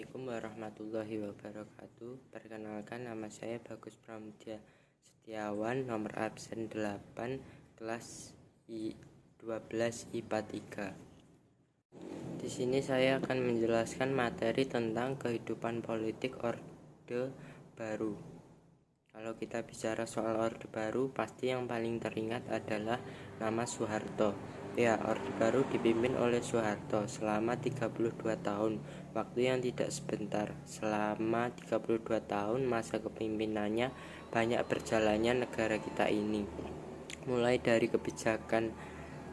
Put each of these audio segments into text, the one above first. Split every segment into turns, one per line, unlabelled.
Assalamualaikum warahmatullahi wabarakatuh. Perkenalkan, nama saya Bagus Pramudia Setiawan, nomor absen 8, kelas 12 IPA 3. Di sini saya akan menjelaskan materi tentang kehidupan politik Orde Baru. Kalau kita bicara soal Orde Baru, pasti yang paling teringat adalah nama Soeharto. Ya, Orde Baru dipimpin oleh Soeharto selama 32 tahun, waktu yang tidak sebentar. Selama 32 tahun masa kepemimpinannya, banyak berjalannya negara kita ini. Mulai dari kebijakan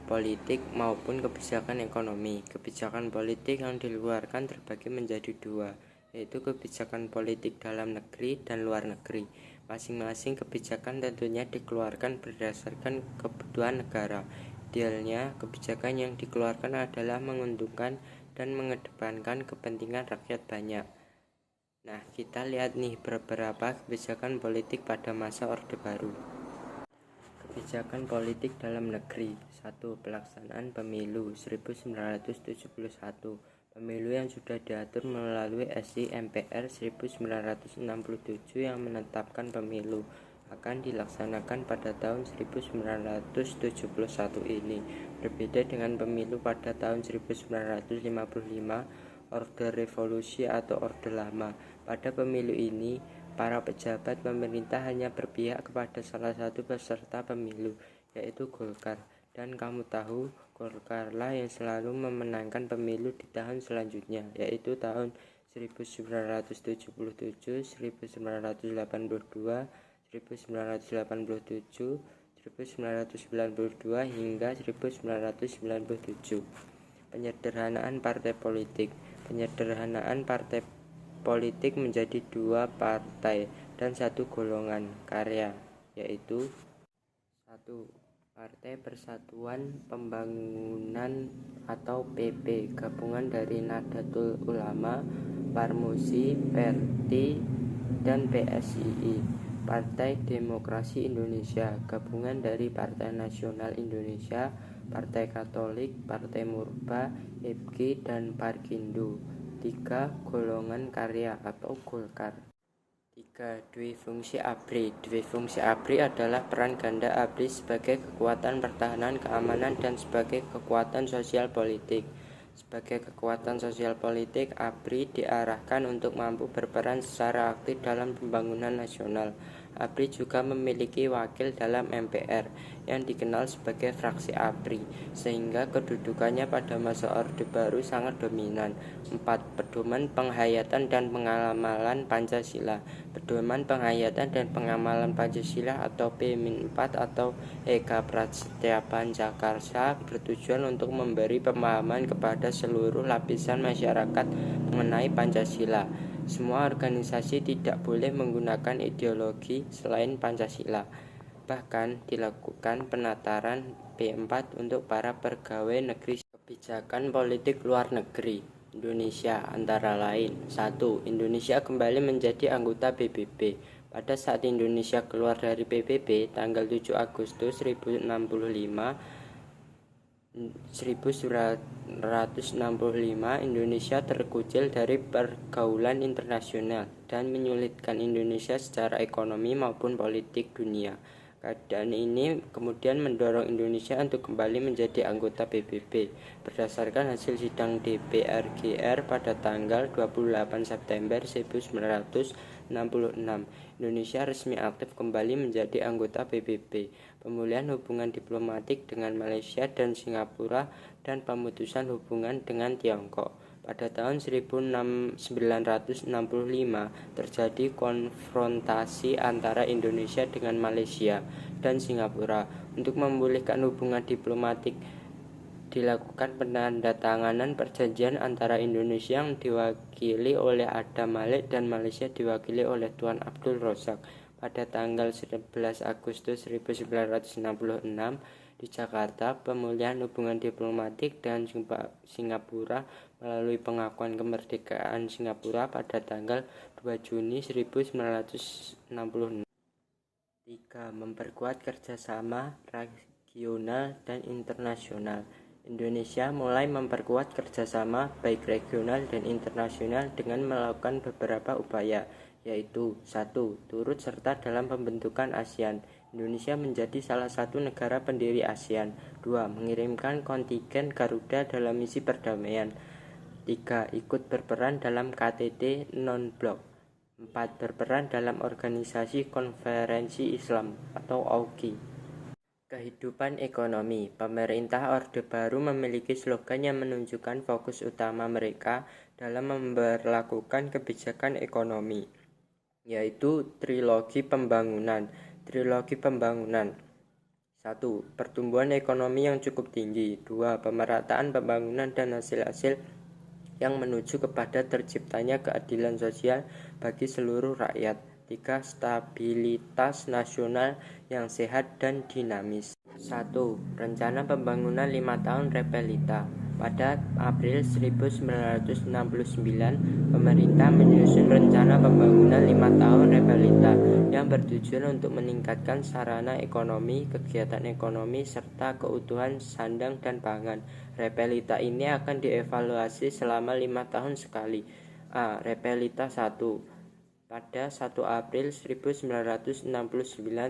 politik maupun kebijakan ekonomi. Kebijakan politik yang dikeluarkan terbagi menjadi dua, yaitu kebijakan politik dalam negeri dan luar negeri. Masing-masing kebijakan tentunya dikeluarkan berdasarkan kebutuhan negara. Idealnya, kebijakan yang dikeluarkan adalah menguntungkan dan mengedepankan kepentingan rakyat banyak. Nah, kita lihat nih beberapa kebijakan politik pada masa Orde Baru. Kebijakan politik dalam negeri. 1. Pelaksanaan pemilu 1971. Pemilu yang sudah diatur melalui SI MPR 1967 yang menetapkan pemilu akan dilaksanakan pada tahun 1971 ini. Berbeda dengan pemilu pada tahun 1955, Orde Revolusi atau Orde Lama. Pada pemilu ini, para pejabat pemerintah hanya berpihak kepada salah satu peserta pemilu, yaitu Golkar. Dan kamu tahu, Golkarlah yang selalu memenangkan pemilu di tahun selanjutnya, yaitu tahun 1977, 1982, 1987, 1992 hingga 1997. Penyederhanaan partai politik. Penyederhanaan partai politik menjadi dua partai dan satu golongan karya, yaitu 1. Partai Persatuan Pembangunan atau PP, gabungan dari Nahdlatul Ulama, Parmusi, Perti, dan PSII. Partai Demokrasi Indonesia, gabungan dari Partai Nasional Indonesia, Partai Katolik, Partai Murba, IPGI, dan Parkindo. 3. Golongan karya atau Golkar. 3. Dwifungsi ABRI. Dwifungsi ABRI adalah peran ganda ABRI sebagai kekuatan pertahanan keamanan dan sebagai kekuatan sosial politik. Sebagai kekuatan sosial politik, ABRI diarahkan untuk mampu berperan secara aktif dalam pembangunan nasional. ABRI juga memiliki wakil dalam MPR yang dikenal sebagai fraksi ABRI, sehingga kedudukannya pada masa Orde Baru sangat dominan. 4. Pedoman penghayatan dan pengamalan Pancasila. Pedoman penghayatan dan pengamalan Pancasila atau P-4 atau Eka Prasetya Pancakarsa bertujuan untuk memberi pemahaman kepada seluruh lapisan masyarakat mengenai Pancasila. Semua organisasi tidak boleh menggunakan ideologi selain Pancasila. Bahkan dilakukan penataran P4 untuk para pegawai negeri. Kebijakan politik luar negeri Indonesia antara lain. 1. Indonesia kembali menjadi anggota PBB. Pada saat Indonesia keluar dari PBB tanggal 7 Agustus 1965, Indonesia terkucil dari pergaulan internasional dan menyulitkan Indonesia secara ekonomi maupun politik dunia. Keadaan ini kemudian mendorong Indonesia untuk kembali menjadi anggota PBB. Berdasarkan hasil sidang DPR-GR pada tanggal 28 September 1966, Indonesia resmi aktif kembali menjadi anggota PBB. Pemulihan hubungan diplomatik dengan Malaysia dan Singapura dan pemutusan hubungan dengan Tiongkok. Pada tahun 1965 terjadi konfrontasi antara Indonesia dengan Malaysia dan Singapura. Untuk memulihkan hubungan diplomatik, dilakukan penandatanganan perjanjian antara Indonesia yang diwakili oleh Adam Malik dan Malaysia diwakili oleh Tuan Abdul Razak pada tanggal 11 Agustus 1966 di Jakarta. Pemulihan hubungan diplomatik dengan Singapura melalui pengakuan kemerdekaan Singapura pada tanggal 2 Juni 1966. 3. Memperkuat kerjasama regional dan internasional. Indonesia mulai memperkuat kerjasama baik regional dan internasional dengan melakukan beberapa upaya, yaitu 1. Turut serta dalam pembentukan ASEAN. Indonesia menjadi salah satu negara pendiri ASEAN. 2. Mengirimkan kontingen Garuda dalam misi perdamaian. 3. Ikut berperan dalam KTT non-blok. 4. Berperan dalam organisasi konferensi Islam atau AUGI. Kehidupan ekonomi. Pemerintah Orde Baru memiliki slogan yang menunjukkan fokus utama mereka dalam memberlakukan kebijakan ekonomi, yaitu trilogi pembangunan. 1. Pertumbuhan ekonomi yang cukup tinggi. 2. Pemerataan pembangunan dan hasil-hasil yang menuju kepada terciptanya keadilan sosial bagi seluruh rakyat. 3. Stabilitas nasional yang sehat dan dinamis. 1. Rencana pembangunan 5 tahun Repelita. Pada April 1969, pemerintah menyusun rencana pembangunan 5 tahun Repelita yang bertujuan untuk meningkatkan sarana ekonomi, kegiatan ekonomi, serta keutuhan sandang dan pangan. Repelita ini akan dievaluasi selama 5 tahun sekali. A. Repelita 1. Pada 1 April 1969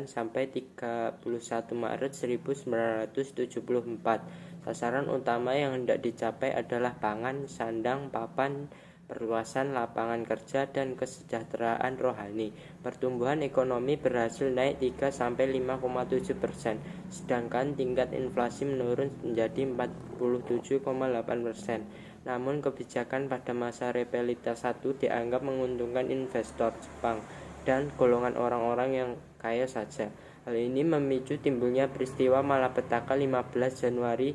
sampai 31 Maret 1974, sasaran utama yang hendak dicapai adalah pangan, sandang, papan, perluasan lapangan kerja, dan kesejahteraan rohani. Pertumbuhan ekonomi berhasil naik 3-5,7%, sedangkan tingkat inflasi menurun menjadi 47,8%. Namun kebijakan pada masa Repelita 1 dianggap menguntungkan investor Jepang dan golongan orang-orang yang kaya saja. Hal ini memicu timbulnya peristiwa malapetaka 15 Januari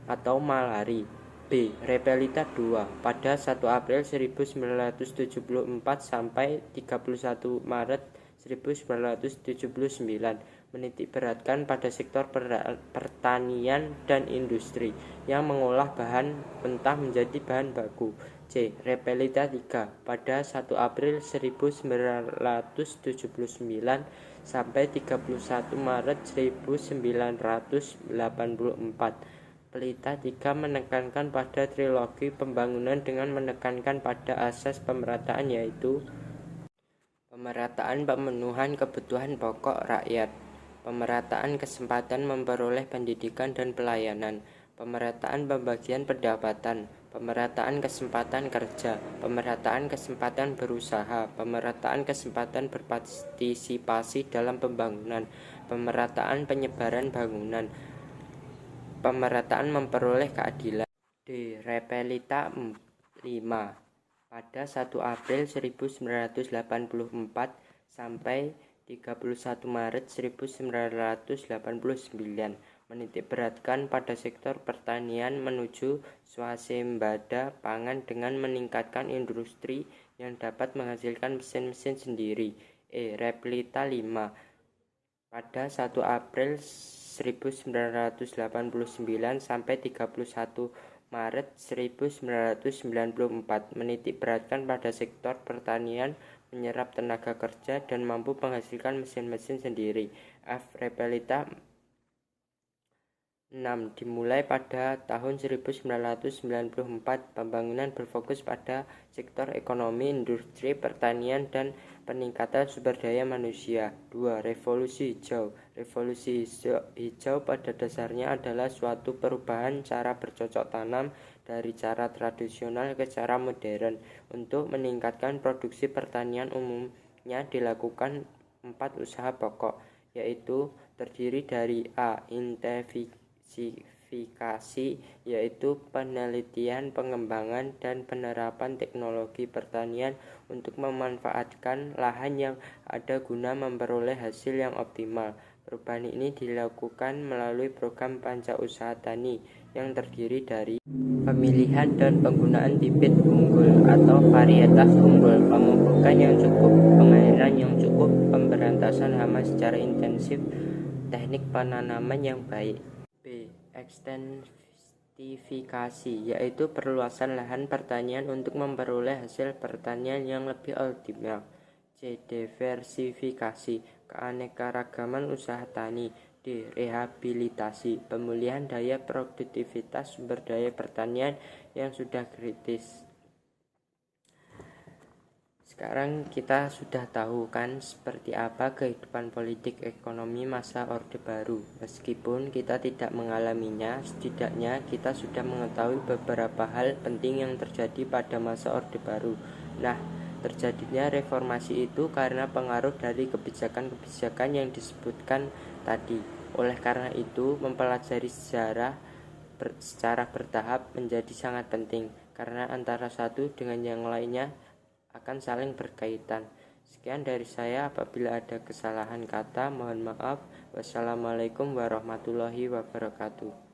atau Malari. B. Repelita 2. Pada 1 April 1974 sampai 31 Maret 1979 menitik beratkan pada sektor pertanian dan industri yang mengolah bahan mentah menjadi bahan baku. C. Repelita 3. Pada 1 April 1979 sampai 31 Maret 1984. Pelita 3 menekankan pada trilogi pembangunan dengan menekankan pada asas pemerataan, yaitu pemerataan pemenuhan kebutuhan pokok rakyat, pemerataan kesempatan memperoleh pendidikan dan pelayanan, pemerataan pembagian pendapatan, pemerataan kesempatan kerja, pemerataan kesempatan berusaha, pemerataan kesempatan berpartisipasi dalam pembangunan, pemerataan penyebaran bangunan, pemerataan memperoleh keadilan. D. Repelita 5. Pada 1 April 1984 sampai 31 Maret 1989 menitik beratkan pada sektor pertanian menuju swasembada pangan dengan meningkatkan industri yang dapat menghasilkan mesin-mesin sendiri. E. Repelita 5. Pada 1 April 1989 sampai 31 Maret 1994 menitik beratkan pada sektor pertanian menyerap tenaga kerja dan mampu menghasilkan mesin-mesin sendiri. F. Repelita 6. Dimulai pada tahun 1994, pembangunan berfokus pada sektor ekonomi, industri, pertanian, dan peningkatan sumber daya manusia. 2. Revolusi hijau. Revolusi hijau pada dasarnya adalah suatu perubahan cara bercocok tanam dari cara tradisional ke cara modern. Untuk meningkatkan produksi pertanian umumnya dilakukan 4 usaha pokok, yaitu terdiri dari A. Intensifikasi, yaitu penelitian, pengembangan, dan penerapan teknologi pertanian untuk memanfaatkan lahan yang ada guna memperoleh hasil yang optimal. Perubahan ini dilakukan melalui program Panca Usaha Tani yang terdiri dari pemilihan dan penggunaan bibit unggul atau varietas unggul, pemupukan yang cukup, pengairan yang cukup, pemberantasan hama secara intensif, teknik penanaman yang baik. B. Ekstensifikasi, yaitu perluasan lahan pertanian untuk memperoleh hasil pertanian yang lebih optimal. C. Diversifikasi, keanekaragaman usaha tani. D. Rehabilitasi, pemulihan daya produktivitas sumber daya pertanian yang sudah kritis. Sekarang kita sudah tahu kan seperti apa kehidupan politik ekonomi masa Orde Baru. Meskipun kita tidak mengalaminya, setidaknya kita sudah mengetahui beberapa hal penting yang terjadi pada masa Orde Baru. Nah, terjadinya reformasi itu karena pengaruh dari kebijakan-kebijakan yang disebutkan tadi. Oleh karena itu, mempelajari sejarah secara bertahap menjadi sangat penting, karena antara satu dengan yang lainnya akan saling berkaitan. Sekian dari saya, apabila ada kesalahan kata mohon maaf. Wassalamualaikum warahmatullahi wabarakatuh.